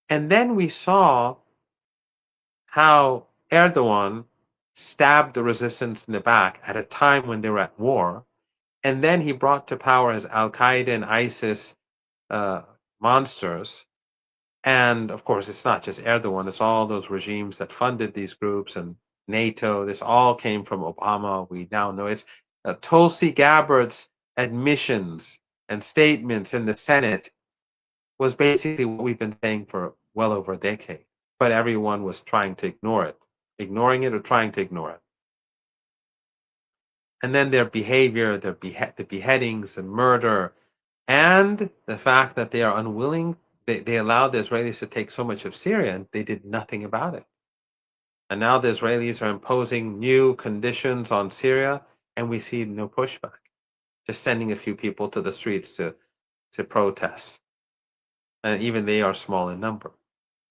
And then we saw how Erdogan stabbed the resistance in the back at a time when they were at war. And then he brought to power his Al-Qaeda and ISIS monsters. And of course, it's not just Erdogan, it's all those regimes that funded these groups and NATO. This all came from Obama. We now know it's Tulsi Gabbard's admissions and statements in the Senate was basically what we've been saying for well over a decade. But everyone was trying to ignore it, ignoring it or trying to ignore it. And then their behavior, the beheadings, the murder, and the fact that they are unwilling, they allowed the Israelis to take so much of Syria and they did nothing about it. And now the Israelis are imposing new conditions on Syria and we see no pushback, just sending a few people to the streets to protest. And even they are small in number.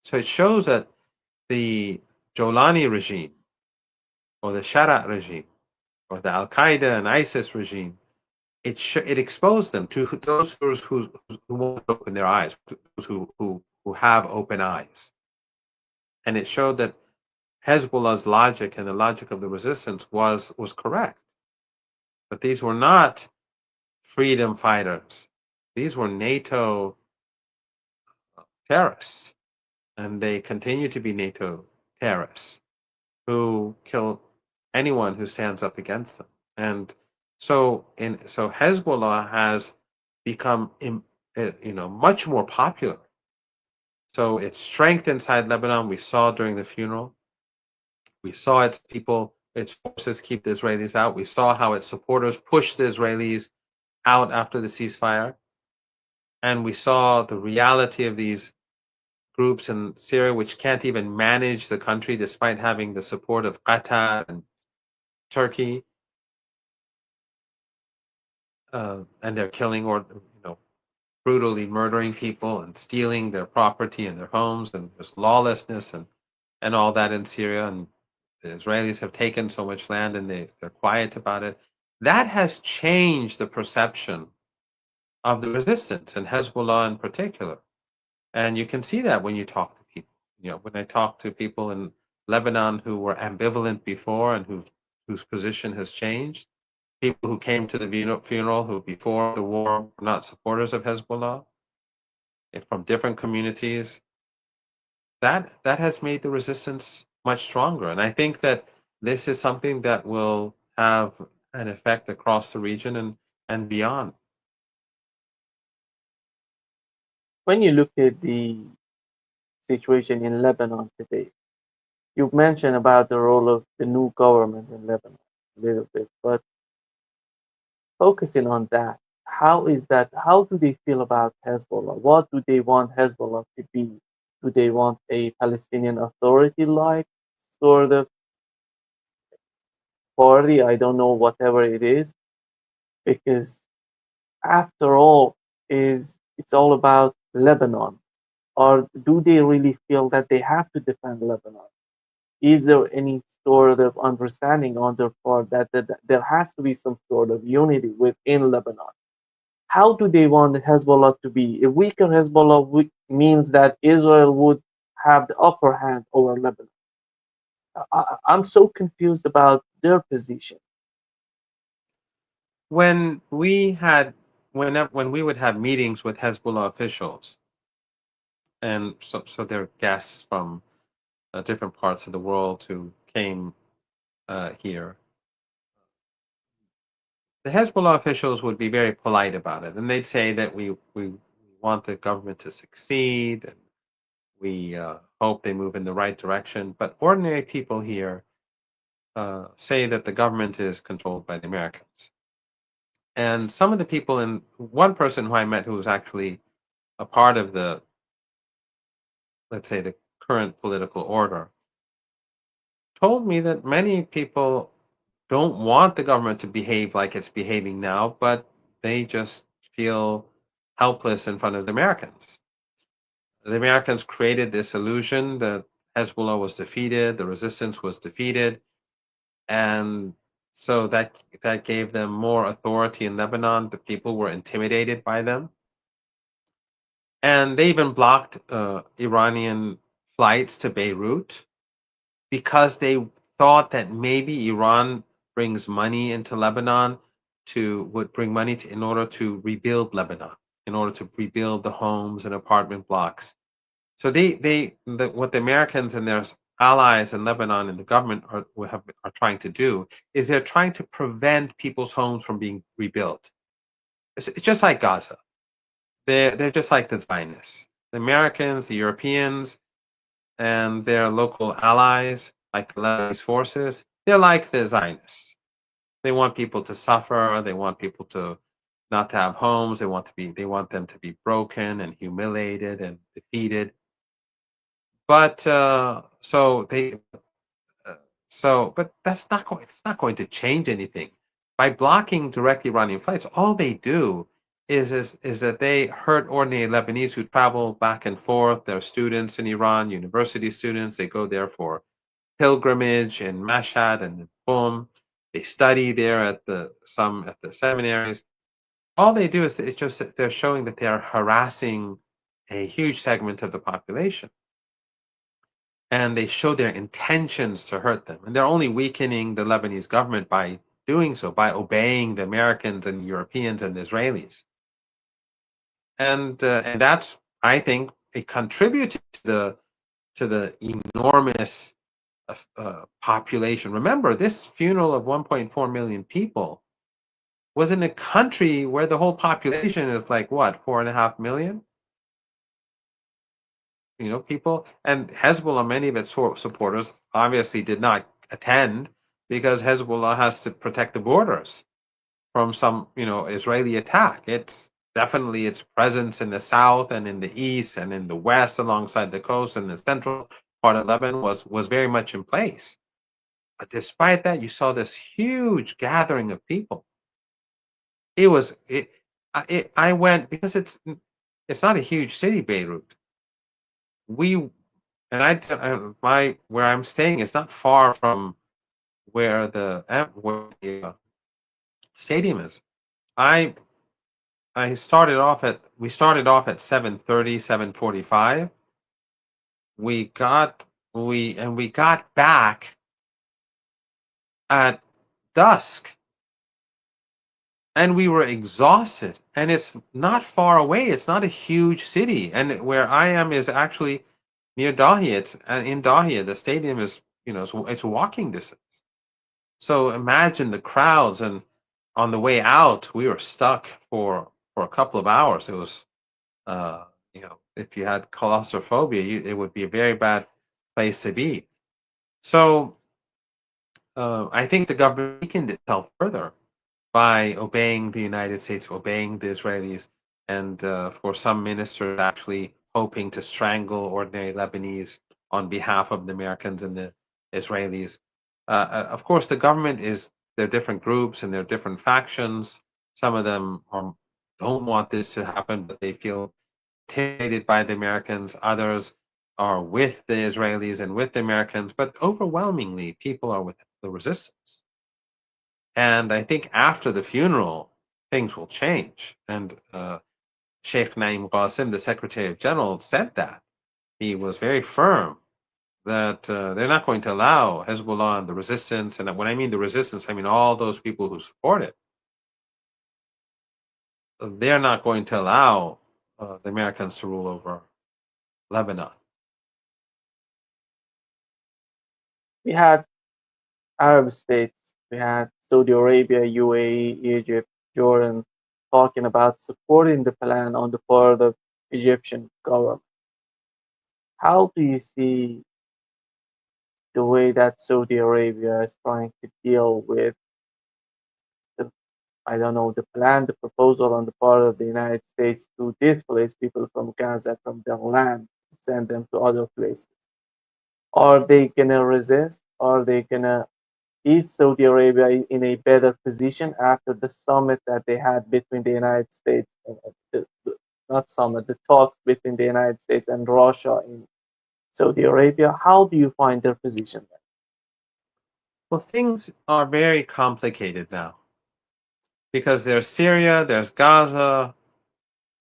So it shows that the Jolani regime or the Sharat regime or the Al-Qaeda and ISIS regime, it exposed them to those who won't open their eyes, those who have open eyes. And it showed that Hezbollah's logic and the logic of the resistance was correct. But these were not freedom fighters. These were NATO terrorists. And they continue to be NATO terrorists who kill anyone who stands up against them. And so Hezbollah has become much more popular. So its strength inside Lebanon we saw during the funeral. We saw its people, its forces keep the Israelis out. We saw how its supporters pushed the Israelis out after the ceasefire. And we saw the reality of these groups in Syria which can't even manage the country despite having the support of Qatar and Turkey. And they're killing or brutally murdering people and stealing their property and their homes, and there's lawlessness and all that in Syria. And the Israelis have taken so much land and they're quiet about it. That has changed the perception of the resistance and Hezbollah in particular. And you can see that when you talk to people. When I talk to people in Lebanon who were ambivalent before and whose position has changed, people who came to the funeral who before the war were not supporters of Hezbollah, from different communities, that has made the resistance much stronger. And I think that this is something that will have an effect across the region and beyond. When you look at the situation in Lebanon today, you've mentioned about the role of the new government in Lebanon a little bit, but focusing on that, how is that? How do they feel about Hezbollah? What do they want Hezbollah to be? Do they want a Palestinian Authority-like sort of party? I don't know, whatever it is, because after all, it's all about Lebanon. Or do they really feel that they have to defend Lebanon? Is there any sort of understanding on their part that there has to be some sort of unity within Lebanon? How do they want Hezbollah to be? A weaker Hezbollah means that Israel would have the upper hand over Lebanon. I'm so confused about their position. When we would have meetings with Hezbollah officials, and so they're guests from different parts of the world who came here, the Hezbollah officials would be very polite about it, and they'd say that we want the government to succeed, and we hope they move in the right direction. But ordinary people here say that the government is controlled by the Americans. And some of the people one person who I met who was actually a part of let's say, the current political order, told me that many people don't want the government to behave like it's behaving now, but they just feel helpless in front of the Americans. The Americans created this illusion that Hezbollah was defeated, the resistance was defeated, and so that gave them more authority in Lebanon. The people were intimidated by them. And they even blocked Iranian flights to Beirut because they thought that maybe Iran brings money into Lebanon would bring money in order to rebuild Lebanon, in order to rebuild the homes and apartment blocks. So what the Americans and their allies in Lebanon and the government are trying to do is they're trying to prevent people's homes from being rebuilt. It's just like Gaza. They're just like the Zionists. The Americans, the Europeans, and their local allies, like the Lebanese forces, they're like the Zionists. They want people to suffer. They want people to not to have homes. They want them to be broken and humiliated and defeated. But but it's not going to change anything. By blocking direct Iranian flights, all they do is that they hurt ordinary Lebanese who travel back and forth. They're students in Iran, university students. They go there for pilgrimage in Mashhad and Qom. They study there at the seminaries. All they do is it's just they're showing that they're harassing a huge segment of the population, and they show their intentions to hurt them. And they're only weakening the Lebanese government by doing so, by obeying the Americans and the Europeans and the Israelis. And that's, I think, it contributed to the enormous population. Remember, this funeral of 1.4 million people was in a country where the whole population is like what, 4.5 million? People. And Hezbollah, many of its supporters obviously did not attend because Hezbollah has to protect the borders from some, Israeli attack. It's definitely its presence in the south and in the east and in the west alongside the coast and the central part of Lebanon was very much in place. But despite that, you saw this huge gathering of people. It was I went because it's not a huge city, Beirut. We and my where I'm staying is not far from where the stadium is. I we started off at 7:30, 7:45. We got back at dusk, and we were exhausted, and it's not far away. It's not a huge city, and where I am is actually near Dahia. It's in Dahia. The stadium is, it's walking distance. So imagine the crowds, and on the way out, we were stuck for a couple of hours. It was, if you had claustrophobia, it would be a very bad place to be. So I think the government weakened itself further by obeying the United States, obeying the Israelis, and for some ministers actually hoping to strangle ordinary Lebanese on behalf of the Americans and the Israelis. Of course, the government there are different groups and there are different factions. Some of them don't want this to happen, but they feel intimidated by the Americans. Others are with the Israelis and with the Americans, but overwhelmingly, people are with the resistance. And I think after the funeral, things will change. And Sheikh Naim Qasim, the Secretary of General, said that. He was very firm that they're not going to allow Hezbollah and the resistance, and when I mean the resistance, I mean all those people who support it. They're not going to allow the Americans to rule over Lebanon. We had Arab states, we had Saudi Arabia, UAE, Egypt, Jordan talking about supporting the plan on the part of Egyptian government. How do you see the way that Saudi Arabia is trying to deal with the, I don't know, the plan, the proposal on the part of the United States to displace people from Gaza from their land, send them to other places? Are they gonna resist? Are they gonna Is Saudi Arabia in a better position after the summit that they had between the United States, not summit, the talks between the United States and Russia in Saudi Arabia? How do you find their position there? Well, things are very complicated now because there's Syria, there's Gaza,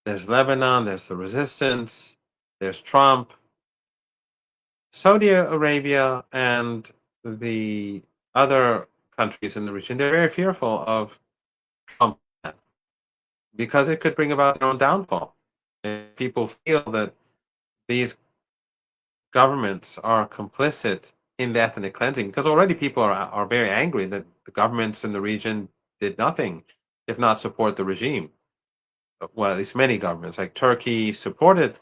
There's Lebanon, there's the resistance, there's Trump, Saudi Arabia, and the other countries in the region. They're very fearful of Trump because it could bring about their own downfall. If people feel that these governments are complicit in the ethnic cleansing, because already people are very angry that the governments in the region did nothing, if not support the regime. Well, at least many governments, like Turkey, supported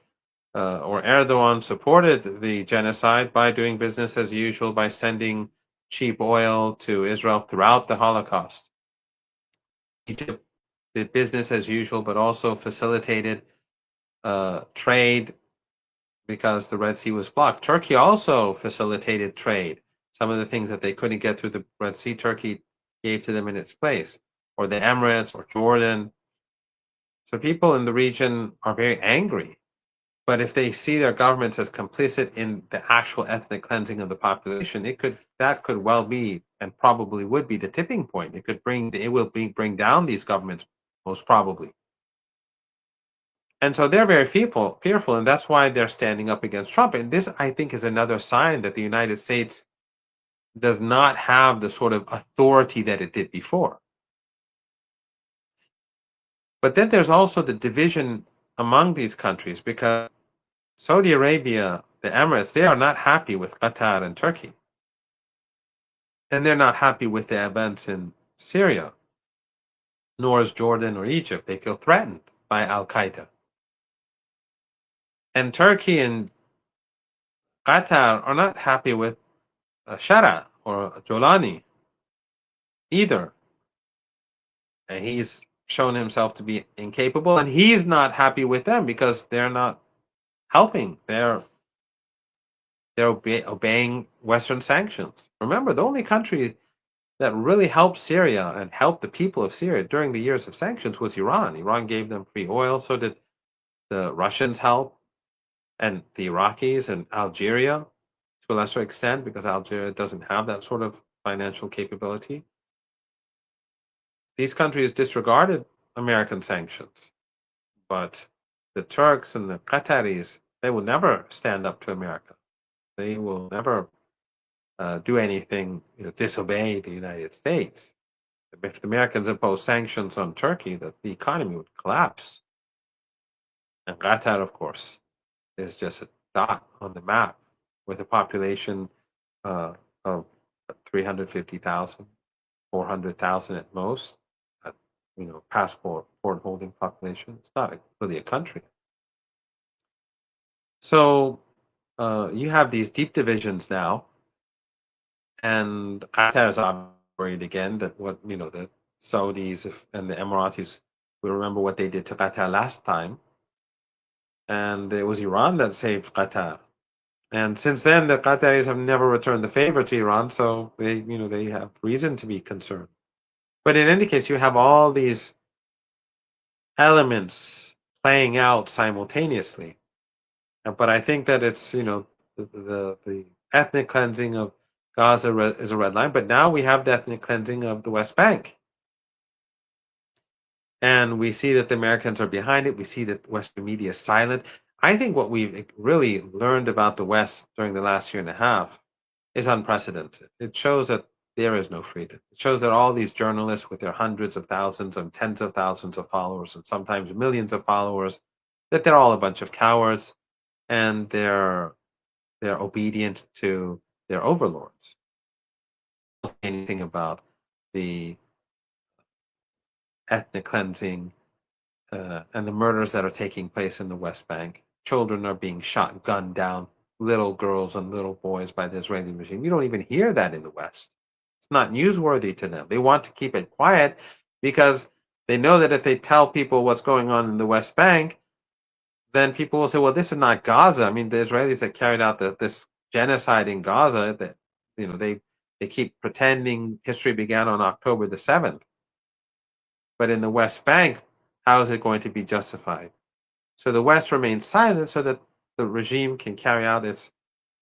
or Erdogan supported the genocide by doing business as usual, by sending cheap oil to Israel throughout the Holocaust. Egypt did business as usual, but also facilitated trade because the Red Sea was blocked. Turkey also facilitated trade. Some of the things that they couldn't get through the Red Sea, Turkey gave to them in its place, or the Emirates or Jordan. So people in the region are very angry. But if they see their governments as complicit in the actual ethnic cleansing of the population, that could well be and probably would be the tipping point. It will bring down these governments most probably. And so they're very fearful, and that's why they're standing up against Trump. And this, I think, is another sign that the United States does not have the sort of authority that it did before. But then there's also the division among these countries because Saudi Arabia, the Emirates, they are not happy with Qatar and Turkey. And they're not happy with the events in Syria, nor is Jordan or Egypt. They feel threatened by Al Qaeda. And Turkey and Qatar are not happy with Shara or Jolani either. And he's shown himself to be incapable, and he's not happy with them because they're not helping. They're obeying Western sanctions. Remember, the only country that really helped Syria and helped the people of Syria during the years of sanctions was Iran. Iran gave them free oil, so did the Russians help, and the Iraqis and Algeria to a lesser extent because Algeria doesn't have that sort of financial capability. These countries disregarded American sanctions, but the Turks and the Qataris, they will never stand up to America. They will never do anything, disobey the United States. If the Americans impose sanctions on Turkey, that the economy would collapse. And Qatar, of course, is just a dot on the map with a population of 350,000, 400,000 at most. Passport holding population. It's not really a country. So you have these deep divisions now, and Qatar is worried again that the Saudis and the Emiratis will remember what they did to Qatar last time, and it was Iran that saved Qatar. And since then, the Qataris have never returned the favor to Iran, so they have reason to be concerned. But in any case, you have all these elements playing out simultaneously. But I think that it's the ethnic cleansing of Gaza is a red line. But now we have the ethnic cleansing of the West Bank, and we see that the Americans are behind it. We see that Western media is silent. I think what we've really learned about the West during the last year and a half is unprecedented. It shows that there is no freedom. It shows that all these journalists with their hundreds of thousands and tens of thousands of followers and sometimes millions of followers, that they're all a bunch of cowards and they're obedient to their overlords. Don't say anything about the ethnic cleansing and the murders that are taking place in the West Bank. Children are being shot, gunned down, little girls and little boys by the Israeli regime. You don't even hear that in the West. It's not newsworthy to them. They want to keep it quiet because they know that if they tell people what's going on in the West Bank, then people will say, well, this is not Gaza. I mean, the Israelis that carried out this genocide in Gaza, that they keep pretending history began on October the 7th. But in the West Bank, how is it going to be justified? So the West remains silent so that the regime can carry out its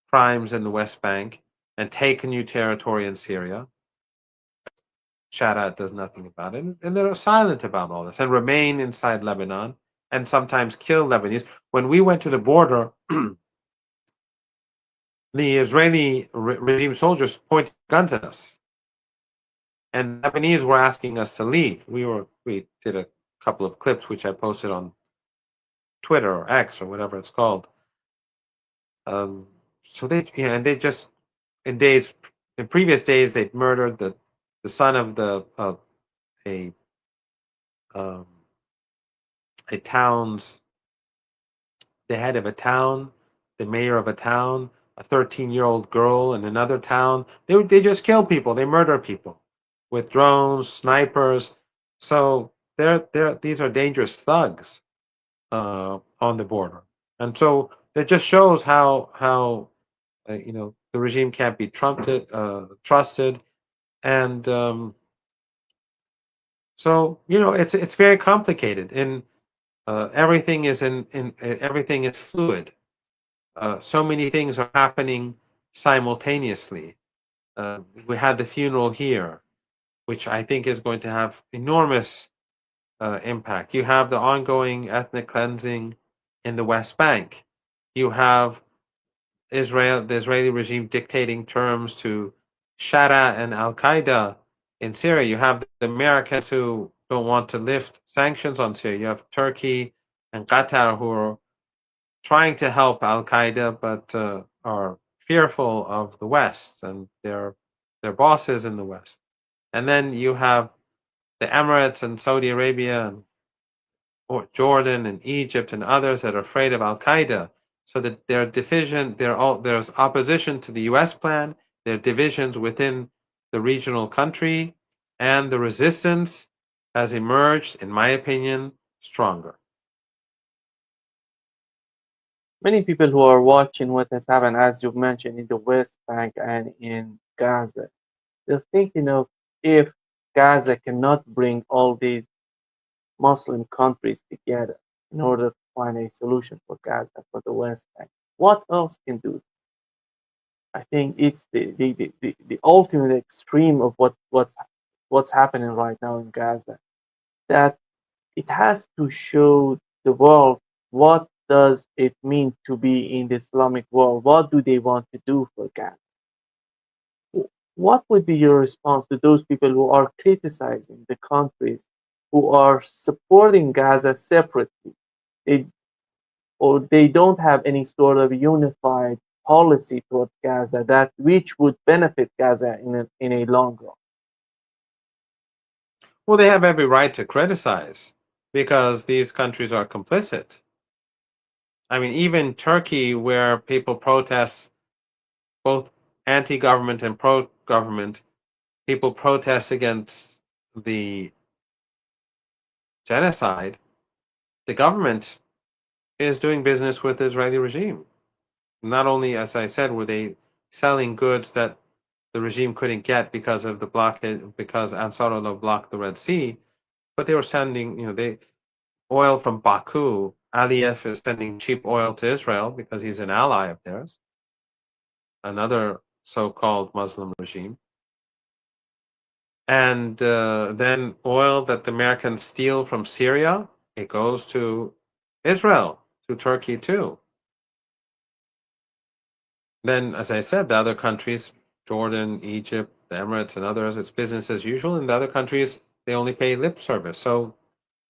crimes in the West Bank and take a new territory in Syria. Shadat does nothing about it, and they're silent about all this and remain inside Lebanon and sometimes kill Lebanese. When we went to the border, the Israeli regime soldiers pointed guns at us, and the Lebanese were asking us to leave. We did a couple of clips which I posted on Twitter or X or whatever it's called. So and they just in previous days they'd murdered the son of a um, a town's the head of a town, the mayor of a town, a 13-year-old girl in another town. They just kill people. They murder people with drones, snipers. So these are dangerous thugs on the border, and so it just shows how the regime can't be trusted, and so it's very complicated, and everything is fluid. So many things are happening simultaneously. We had the funeral here, which I think is going to have enormous impact. You have the ongoing ethnic cleansing in the West Bank. You have the Israeli regime dictating terms to Shara and Al Qaeda in Syria. You have the Americans who don't want to lift sanctions on Syria. You have Turkey and Qatar who are trying to help Al Qaeda, but are fearful of the West and their bosses in the West. And then you have the Emirates and Saudi Arabia and or Jordan and Egypt and others that are afraid of Al Qaeda. So that there's opposition to the U.S. plan. There are divisions within the regional country, and the resistance has emerged, in my opinion, stronger. Many people who are watching what has happened, as you mentioned, in the West Bank and in Gaza, they're thinking of, if Gaza cannot bring all these Muslim countries together in order to find a solution for Gaza, for the West Bank, what else can do? I think it's the ultimate extreme of what's happening right now in Gaza. That it has to show the world what does it mean to be in the Islamic world. What do they want to do for Gaza? What would be your response to those people who are criticizing the countries who are supporting Gaza separately? They, or they don't have any sort of unified policy toward Gaza that which would benefit Gaza in a long run. Well, they have every right to criticize because these countries are complicit. I mean, even Turkey, where people protest, both anti-government and pro-government, people protest against the genocide, the government is doing business with the Israeli regime. Not only, as I said, were they selling goods that the regime couldn't get because of the blockade, because Ansarullah blocked the Red Sea, but they were sending, oil from Baku. Aliyev is sending cheap oil to Israel because he's an ally of theirs, another so-called Muslim regime. And then oil that the Americans steal from Syria, it goes to Israel, to Turkey too. Then, as I said, the other countries, Jordan, Egypt, the Emirates, and others, it's business as usual. In the other countries, they only pay lip service. So,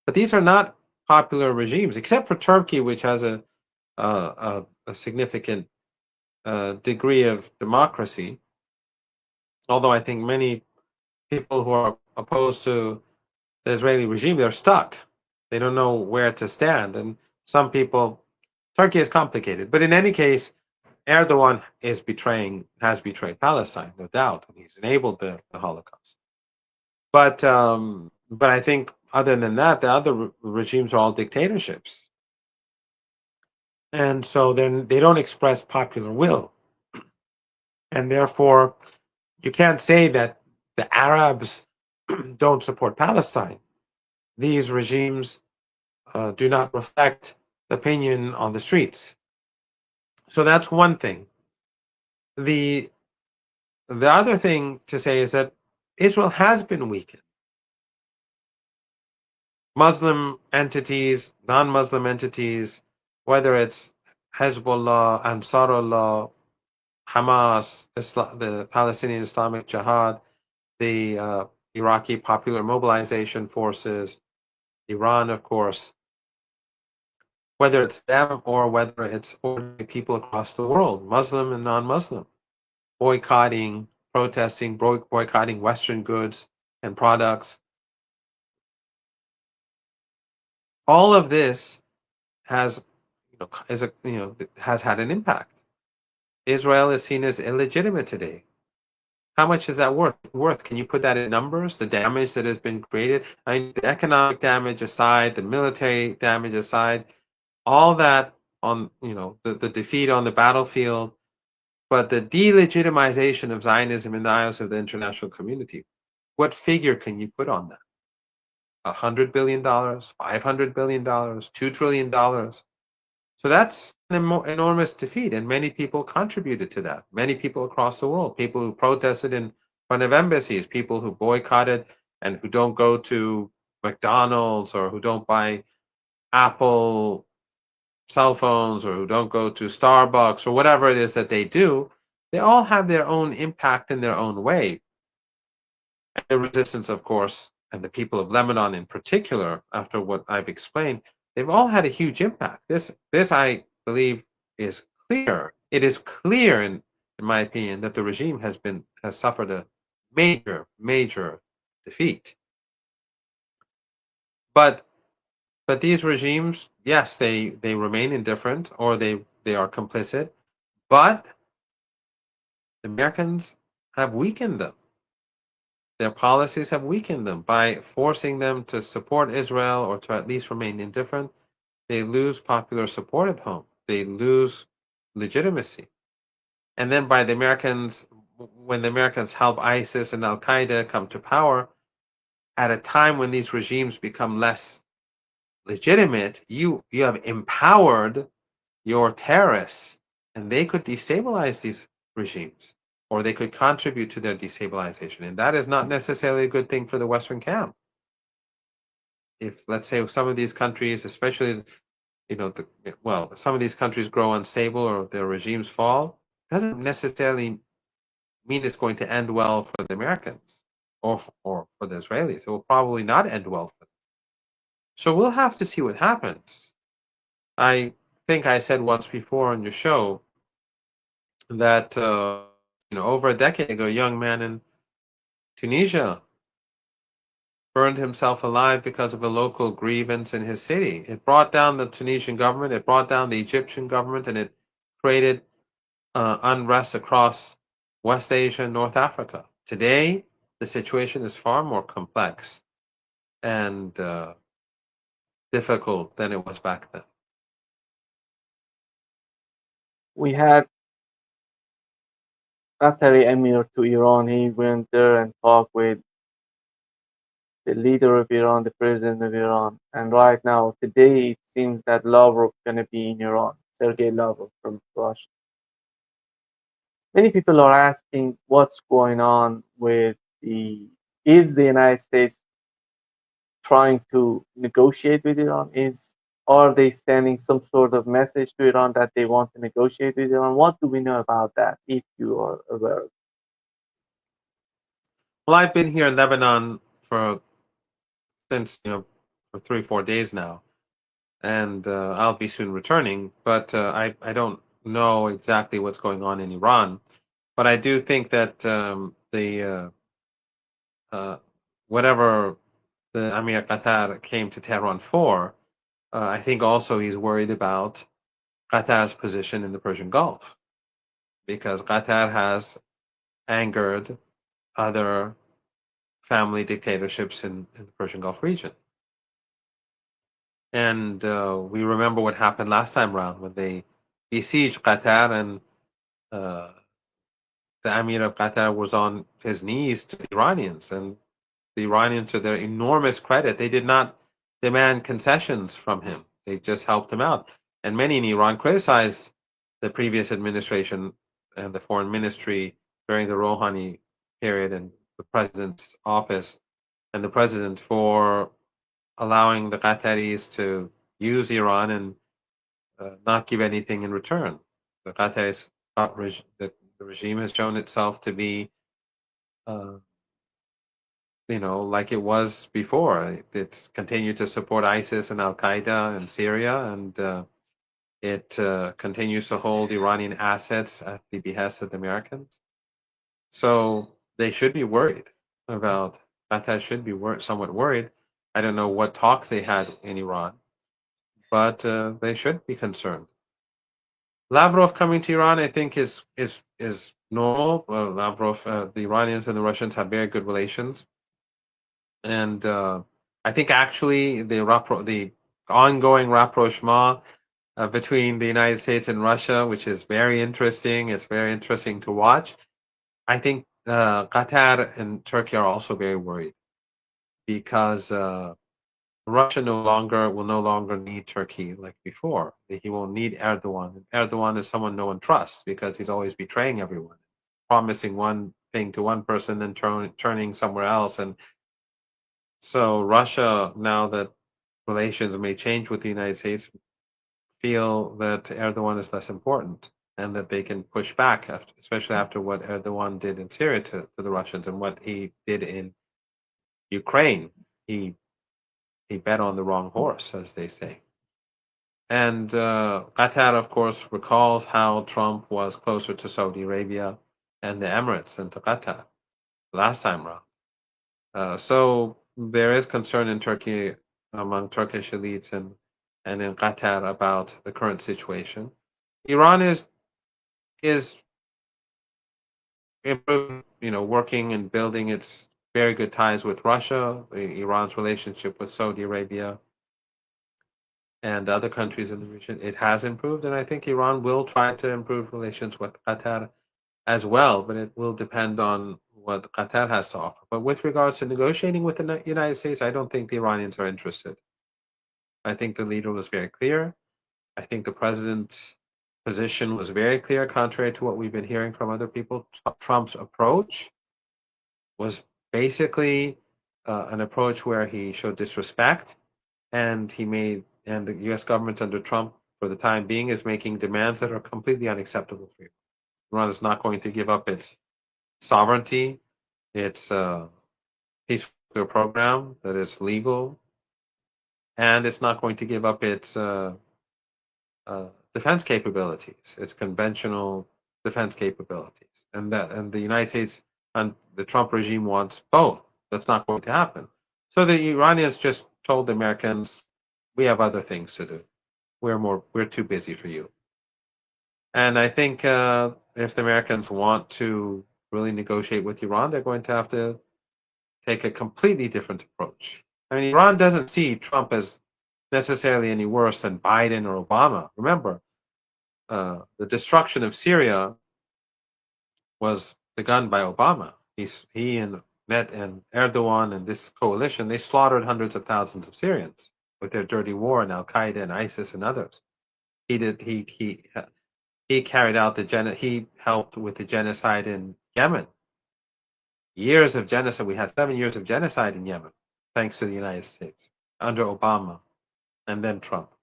but these are not popular regimes, except for Turkey, which has a significant degree of democracy. Although I think many people who are opposed to the Israeli regime, they're stuck. They don't know where to stand. And some people, Turkey is complicated. But in any case, Erdogan has betrayed Palestine, no doubt, and he's enabled the Holocaust. But I think other than that, the other regimes are all dictatorships, and so then they don't express popular will, and therefore you can't say that the Arabs don't support Palestine. These regimes do not reflect opinion on the streets. So that's one thing. The other thing to say is that Israel has been weakened. Muslim entities, non-Muslim entities, whether it's Hezbollah, Ansarullah, Hamas, the Palestinian Islamic Jihad, the Iraqi Popular Mobilization Forces, Iran, of course, whether it's them or whether it's ordinary people across the world, Muslim and non-Muslim, boycotting, protesting, boycotting Western goods and products. All of this has, has had an impact. Israel is seen as illegitimate today. How much is that worth? Can you put that in numbers? The damage that has been created? I mean, the economic damage aside, the military damage aside, all that on, the defeat on the battlefield, but the delegitimization of Zionism in the eyes of the international community. What figure can you put on that? $100 billion, $500 billion, $2 trillion. So that's an enormous defeat, and many people contributed to that. Many people across the world, people who protested in front of embassies, people who boycotted and who don't go to McDonald's or who don't buy Apple cell phones or who don't go to Starbucks or whatever it is that they do, they all have their own impact in their own way. And the resistance, of course, and the people of Lebanon in particular, after what I've explained, they've all had a huge impact. This I believe is clear. It is clear, in my opinion, that the regime has suffered a major defeat. But these regimes, yes, they remain indifferent or they are complicit, but the Americans have weakened them. Their policies have weakened them by forcing them to support Israel or to at least remain indifferent. They lose popular support at home. They lose legitimacy. And then by the Americans, when the Americans help ISIS and Al Qaeda come to power, at a time when these regimes become less legitimate, you have empowered your terrorists, and they could destabilize these regimes, or they could contribute to their destabilization. And that is not necessarily a good thing for the Western camp. If, let's say, some of these countries, especially, some of these countries grow unstable or their regimes fall, doesn't necessarily mean it's going to end well for the Americans or for the Israelis. It will probably not end well for them. So we'll have to see what happens. I think I said once before on your show that over a decade ago, a young man in Tunisia burned himself alive because of a local grievance in his city. It brought down the Tunisian government, it brought down the Egyptian government, and it created unrest across West Asia and North Africa. Today, the situation is far more complex and difficult than it was back then. We had Qatari Emir to Iran. He went there and talked with the leader of Iran, the president of Iran. And right now, today, it seems that Lavrov going to be in Iran, Sergei Lavrov from Russia. Many people are asking what's going on with is the United States trying to negotiate with Iran? Are they sending some sort of message to Iran that they want to negotiate with Iran? What do we know about that, if you are aware? Well, I've been here in Lebanon since for 3-4 days now, and I'll be soon returning. But I don't know exactly what's going on in Iran. But I do think that whatever the Amir Qatar came to Tehran for, I think also he's worried about Qatar's position in the Persian Gulf, because Qatar has angered other family dictatorships in the Persian Gulf region. And we remember what happened last time around when they besieged Qatar, and the Emir of Qatar was on his knees to the Iranians. And the Iranians, to their enormous credit, they did not demand concessions from him. They just helped him out. And many in Iran criticized the previous administration and the foreign ministry during the Rouhani period and the president's office and the president for allowing the Qataris to use Iran and not give anything in return. The Qataris the regime has shown itself to be, uh, like it was before. It's continued to support ISIS and Al Qaeda in Syria, and it continues to hold Iranian assets at the behest of the Americans. So they should be worried about Qatar. Should be somewhat worried. I don't know what talks they had in Iran, but they should be concerned. Lavrov coming to Iran, I think, is normal. Lavrov, the Iranians and the Russians have very good relations, and I think actually the ongoing rapprochement between the United States and Russia, which is very interesting. It's very interesting to watch. I think Qatar and Turkey are also very worried because Russia will no longer need Turkey like before. He will need Erdogan. Erdogan is someone no one trusts because he's always betraying everyone, promising one thing to one person, then turning somewhere else. And so Russia, now that relations may change with the United States, feel that Erdogan is less important and that they can push back, especially after what Erdogan did in Syria to the Russians and what he did in Ukraine. He bet on the wrong horse, as they say. And Qatar, of course, recalls how Trump was closer to Saudi Arabia and the Emirates than to Qatar last time around. So there is concern in Turkey among Turkish elites and in Qatar about the current situation. Iran is improving, working and building its very good ties with Russia, Iran's relationship with Saudi Arabia and other countries in the region. It has improved, and I think Iran will try to improve relations with Qatar as well, but it will depend on what Qatar has to offer. But with regards to negotiating with the United States, I don't think the Iranians are interested. I think the leader was very clear. I think the president's position was very clear, contrary to what we've been hearing from other people. Trump's approach was basically an approach where he showed disrespect, and the U.S. government under Trump, for the time being, is making demands that are completely unacceptable for you. Iran is not going to give up its sovereignty, its peace nuclear program that is legal, and it's not going to give up its defense capabilities, its conventional defense capabilities, and the United States and the Trump regime wants both. That's not going to happen. So the Iranians just told the Americans, "We have other things to do. We're too busy for you." And I think if the Americans want to really negotiate with Iran, they're going to have to take a completely different approach. I mean, Iran doesn't see Trump as necessarily any worse than Biden or Obama. Remember, the destruction of Syria was begun by Obama. He and Net and Erdogan and this coalition, they slaughtered hundreds of thousands of Syrians with their dirty war and Al Qaeda and ISIS and others. He carried out he helped with the genocide in Yemen. Years of genocide. We had 7 years of genocide in Yemen, thanks to the United States under Obama, and then Trump.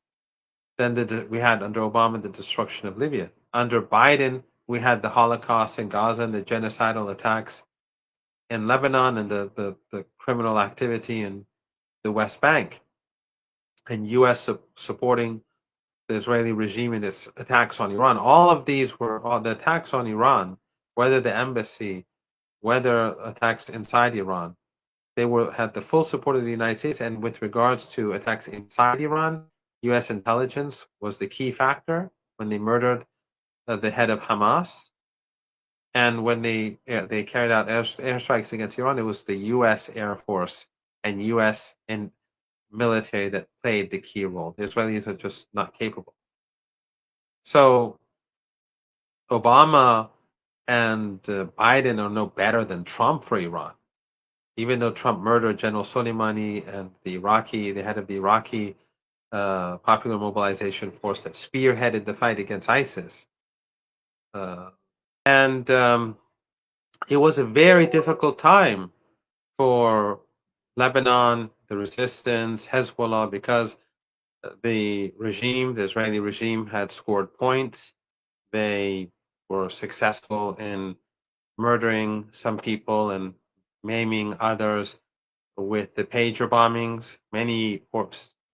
Then we had under Obama the destruction of Libya. Under Biden, we had the Holocaust in Gaza and the genocidal attacks in Lebanon and the criminal activity in the West Bank, and U.S. supporting the Israeli regime in its attacks on Iran. All of these were the attacks on Iran, whether the embassy, whether attacks inside Iran. They had the full support of the United States. And with regards to attacks inside Iran, U.S. intelligence was the key factor when they murdered the head of Hamas. And when they carried out airstrikes against Iran, it was the U.S. Air Force and U.S. military that played the key role. The Israelis are just not capable. So Obama and Biden are no better than Trump for Iran. Even though Trump murdered General Soleimani and the head of the Iraqi Popular Mobilization Force that spearheaded the fight against ISIS. And it was a very difficult time for Lebanon, the resistance, Hezbollah, because the Israeli regime, had scored points. They were successful in murdering some people and maiming others with the pager bombings. Many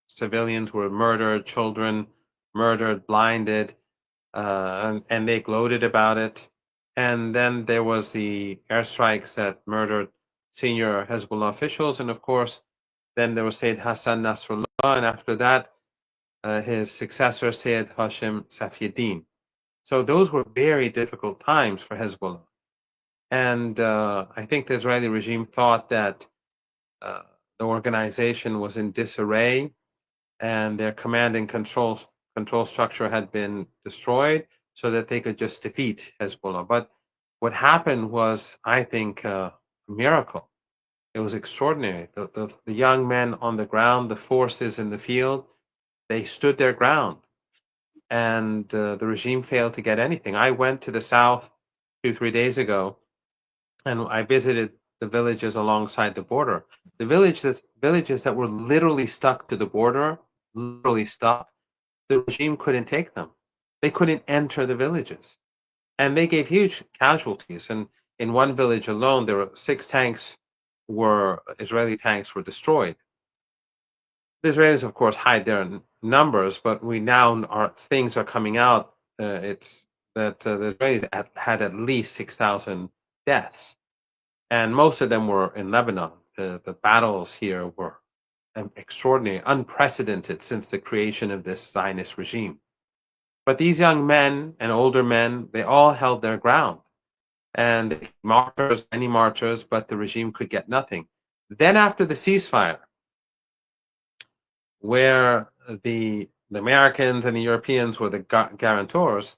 civilians were murdered, children murdered, blinded, and they gloated about it. And then there was the airstrikes that murdered senior Hezbollah officials, and of course, then there was Sayyid Hassan Nasrallah, and after that, his successor, Sayyid Hashim Safieddin. So those were very difficult times for Hezbollah. And I think the Israeli regime thought that the organization was in disarray and their command and control structure had been destroyed so that they could just defeat Hezbollah. But what happened was, I think, a miracle. It was extraordinary. The young men on the ground, the forces in the field, they stood their ground, and the regime failed to get anything. I went to the south 2-3 days ago, and I visited the villages alongside the border. The villages that were literally stuck to the border, literally stuck, the regime couldn't take them. They couldn't enter the villages. And they gave huge casualties. And in one village alone, there were 6 Israeli tanks were destroyed. The Israelis, of course, hide their numbers, but things are coming out. It's that the Israelis had at least 6,000 deaths, and most of them were in Lebanon. The battles here were extraordinary, unprecedented since the creation of this Zionist regime. But these young men and older men, they all held their ground. And many martyrs, but the regime could get nothing. Then after the ceasefire, where the Americans and the Europeans were the guarantors,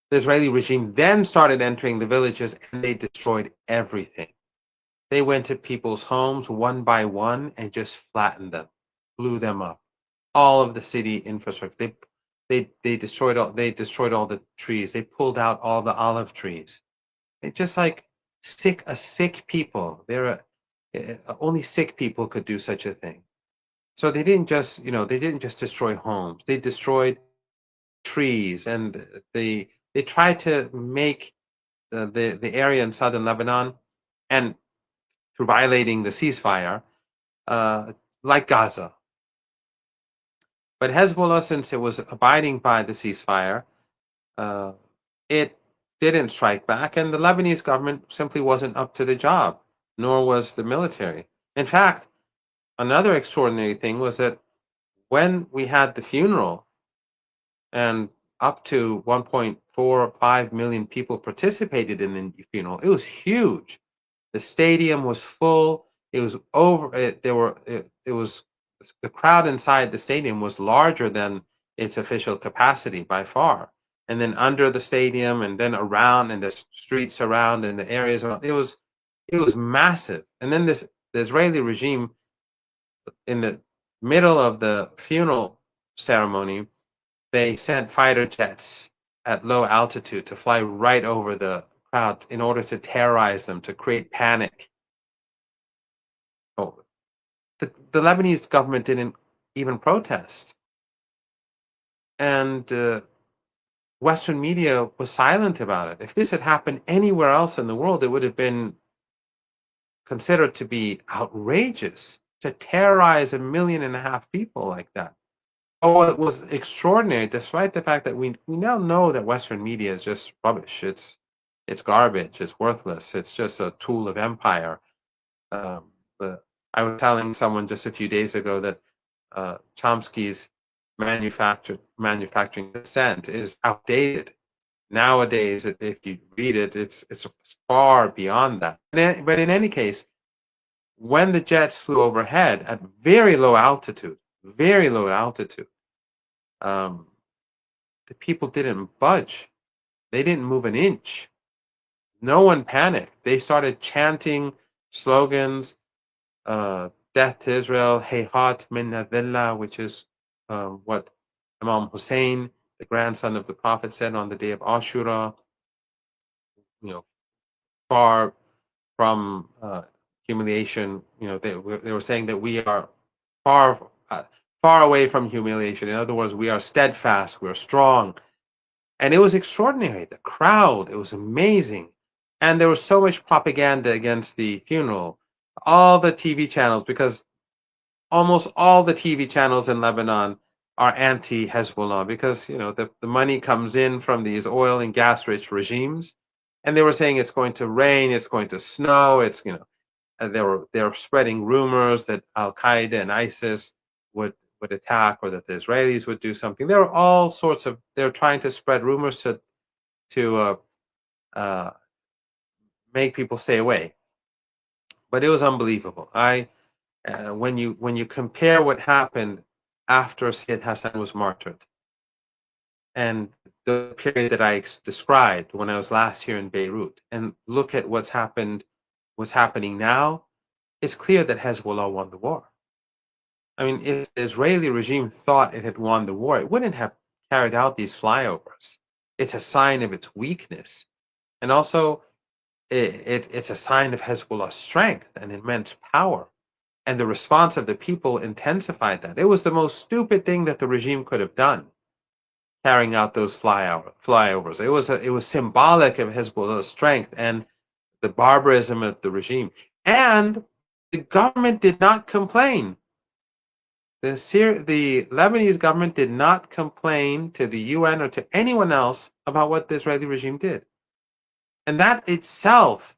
the Israeli regime then started entering the villages and they destroyed everything. They went to people's homes one by one and just flattened them, blew them up. All of the city infrastructure. They destroyed all the trees. They pulled out all the olive trees. They just like sick people. Only sick people could do such a thing. So they didn't just destroy homes. They destroyed trees, and they tried to make the area in southern Lebanon, and through violating the ceasefire, like Gaza. But Hezbollah, since it was abiding by the ceasefire, it didn't strike back, and the Lebanese government simply wasn't up to the job, nor was the military. In fact, another extraordinary thing was that when we had the funeral, and up to 1.45 million people participated in the funeral, it was huge. The stadium was full. It was over. It was the crowd inside the stadium was larger than its official capacity by far. And then under the stadium, and then around, and the streets around, and the areas around, it was massive. And then the Israeli regime, in the middle of the funeral ceremony, they sent fighter jets at low altitude to fly right over the crowd in order to terrorize them, to create panic. Oh, the Lebanese government didn't even protest. And Western media was silent about it. If this had happened anywhere else in the world, it would have been considered to be outrageous to terrorize 1.5 million people like that. Oh, it was extraordinary, despite the fact that we now know that Western media is just rubbish. It's garbage. It's worthless. It's just a tool of empire. I was telling someone just a few days ago that Chomsky's manufacturing dissent is outdated. Nowadays, if you read it, it's far beyond that. But in any case, when the jets flew overhead at very low altitude, the people didn't budge. They didn't move an inch. No one panicked. They started chanting slogans, death to Israel, Hayhat min Adillah, which is what Imam Hussein, the grandson of the Prophet, said on the day of Ashura. Far from humiliation. They were saying that we are far far away from humiliation. In other words, we are steadfast, we're strong, and it was extraordinary. The crowd, it was amazing, and there was so much propaganda against the funeral. All the TV channels, because almost all the TV channels in Lebanon are anti-Hezbollah because the money comes in from these oil and gas rich regimes, and they were saying it's going to rain, it's going to snow, and they were spreading rumors that Al Qaeda and ISIS would attack, or that the Israelis would do something. There were all sorts of they're trying to spread rumors to uh, make people stay away. But it was unbelievable. When you compare what happened after Sayyid Hassan was martyred and the period that I described when I was last here in Beirut, and look at what's happening now, it's clear that Hezbollah won the war. I mean, if the Israeli regime thought it had won the war, it wouldn't have carried out these flyovers. It's a sign of its weakness, and also it's a sign of Hezbollah's strength and immense power. And the response of the people intensified that. It was the most stupid thing that the regime could have done, carrying out those flyovers. It was symbolic of Hezbollah's strength and the barbarism of the regime. And the government did not complain. The Lebanese government did not complain to the UN or to anyone else about what the Israeli regime did. And that itself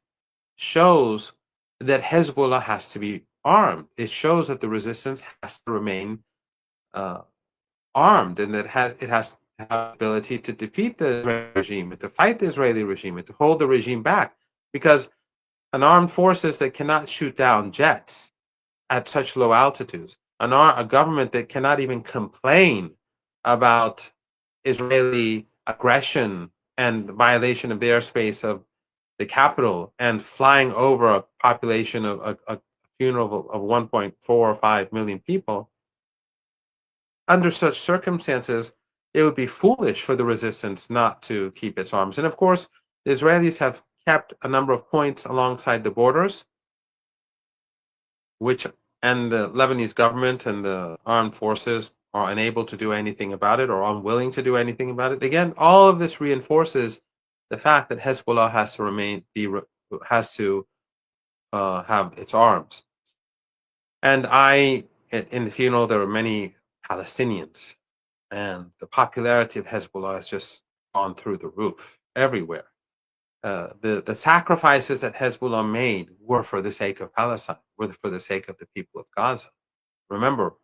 shows that Hezbollah has to be armed. It shows that the resistance has to remain armed, and that it has to have the ability to defeat the Israeli regime, and to fight the Israeli regime, and to hold the regime back. Because an armed forces that cannot shoot down jets at such low altitudes, a government that cannot even complain about Israeli aggression and violation of the airspace of the capital, and flying over a population of a funeral of 1.4 or 5 million people, under such circumstances, it would be foolish for the resistance not to keep its arms. And of course, the Israelis have kept a number of points alongside the borders, and the Lebanese government and the armed forces are unable to do anything about it, or unwilling to do anything about it. Again, all of this reinforces the fact that Hezbollah has to have its arms. And in the funeral, there were many Palestinians, and the popularity of Hezbollah has just gone through the roof everywhere. The sacrifices that Hezbollah made were for the sake of Palestine, were for the sake of the people of Gaza. Remember,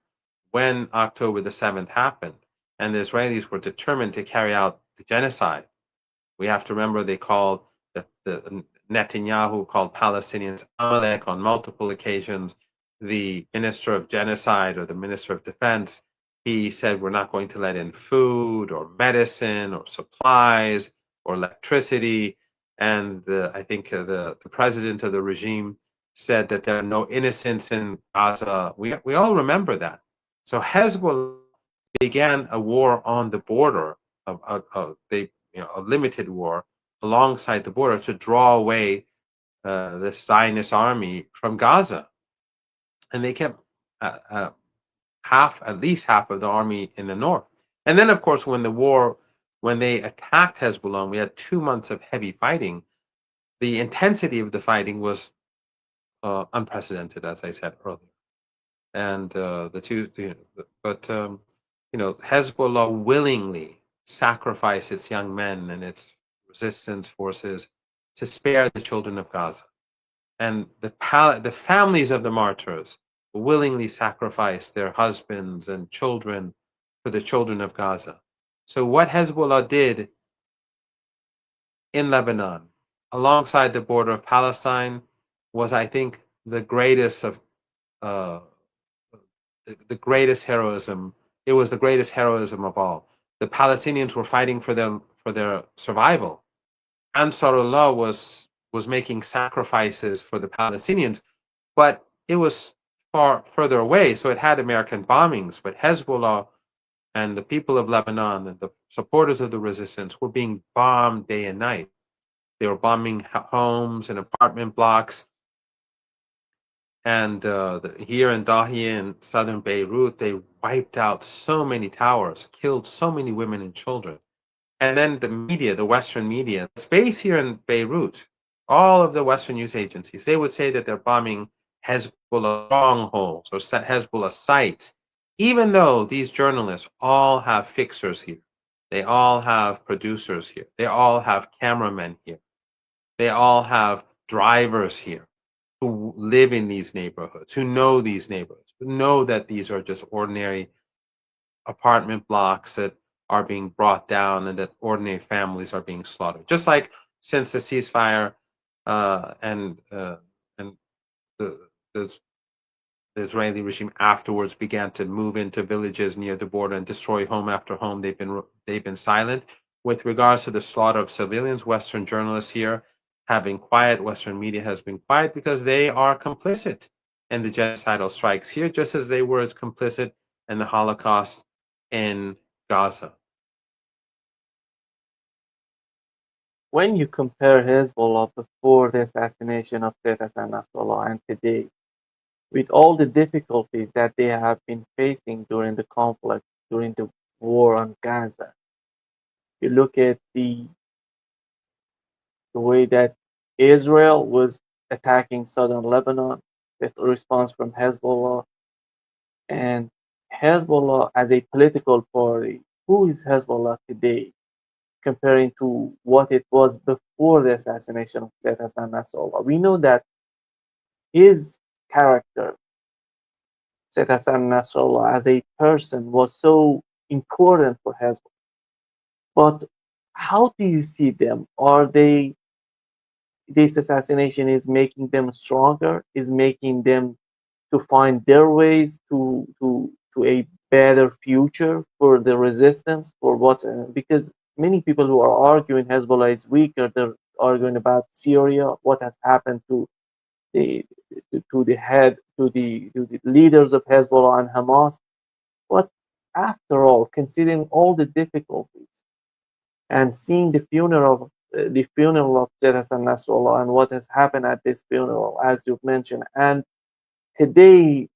when October the 7th happened, and the Israelis were determined to carry out the genocide, we have to remember they called the Netanyahu called Palestinians Amalek on multiple occasions. The Minister of Genocide, or the Minister of Defense, he said we're not going to let in food or medicine or supplies or electricity. And I think the president of the regime said that there are no innocents in Gaza. We all remember that. So Hezbollah began a war on the border, a limited war alongside the border, to draw away the Zionist army from Gaza, and they kept at least half of the army in the north. And then, of course, when they attacked Hezbollah, and we had 2 months of heavy fighting. The intensity of the fighting was unprecedented, as I said earlier. And Hezbollah willingly sacrificed its young men and its resistance forces to spare the children of Gaza. And the families of the martyrs willingly sacrificed their husbands and children for the children of Gaza. So what Hezbollah did in Lebanon, alongside the border of Palestine, was, I think, the greatest heroism. It was the greatest heroism of all. The Palestinians were fighting for their survival. Ansarullah was making sacrifices for the Palestinians, but it was far further away, so it had American bombings. But Hezbollah and the people of Lebanon and the supporters of the resistance were being bombed day and night. They were bombing homes and apartment blocks. And here in Dahiya in southern Beirut, they wiped out so many towers, killed so many women and children. And then the media, the Western media, it's based here in Beirut. All of the Western news agencies, they would say that they're bombing Hezbollah strongholds or Hezbollah sites, even though these journalists all have fixers here. They all have producers here. They all have cameramen here. They all have drivers here who live in these neighborhoods, who know these neighborhoods, who know that these are just ordinary apartment blocks that are being brought down and that ordinary families are being slaughtered. Just like since the ceasefire and the, the the Israeli regime afterwards began to move into villages near the border and destroy home after home, they've been silent. With regards to the slaughter of civilians, Western journalists here have been quiet. Western media has been quiet because they are complicit in the genocidal strikes here, just as they were complicit in the Holocaust in Gaza. When you compare Hezbollah before the assassination of Sayyid Hassan Nasrallah and today, with all the difficulties that they have been facing during the conflict, during the war on Gaza, you look at the way that Israel was attacking southern Lebanon, the response from Hezbollah, and Hezbollah as a political party. Who is Hezbollah today comparing to what it was before the assassination of Sayyid Hassan Nasrallah? We know that his character, Sayyid Hassan Nasrallah, as a person was so important for Hezbollah. But how do you see them? Are they this assassination is making them stronger, is making them to find their ways to a better future for the resistance for what because many people who are arguing Hezbollah is weaker, they're arguing about Syria, what has happened the to the head to the leaders of Hezbollah and Hamas. But after all, considering all the difficulties and seeing the funeral of Sayyid Hassan Nasrallah and what has happened at this funeral, as you've mentioned, and today,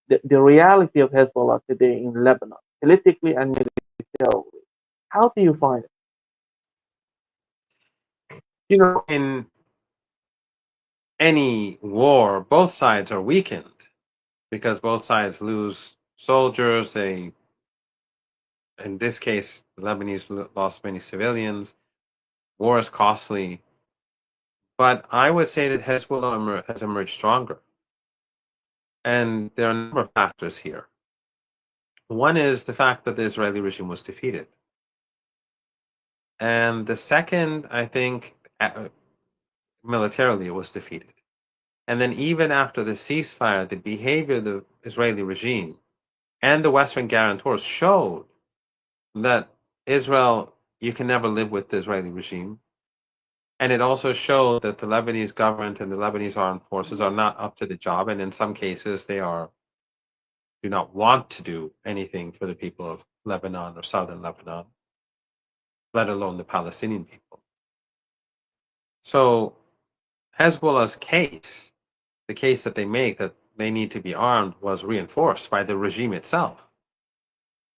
the reality of Hezbollah today in Lebanon, politically and militarily, how do you find it? You know, in any war, both sides are weakened because both sides lose soldiers. They, in this case, the Lebanese lost many civilians. War is costly, but I would say that Hezbollah has emerged stronger. And there are a number of factors here. One is the fact that the Israeli regime was defeated. And the second, I think, militarily, it was defeated. And then even after the ceasefire, the behavior of the Israeli regime and the Western guarantors showed that Israel, you can never live with the Israeli regime. And it also showed that the Lebanese government and the Lebanese armed forces are not up to the job. And in some cases, they do not want to do anything for the people of Lebanon or southern Lebanon, let alone the Palestinian people. So Hezbollah's case, the case that they make that they need to be armed, was reinforced by the regime itself.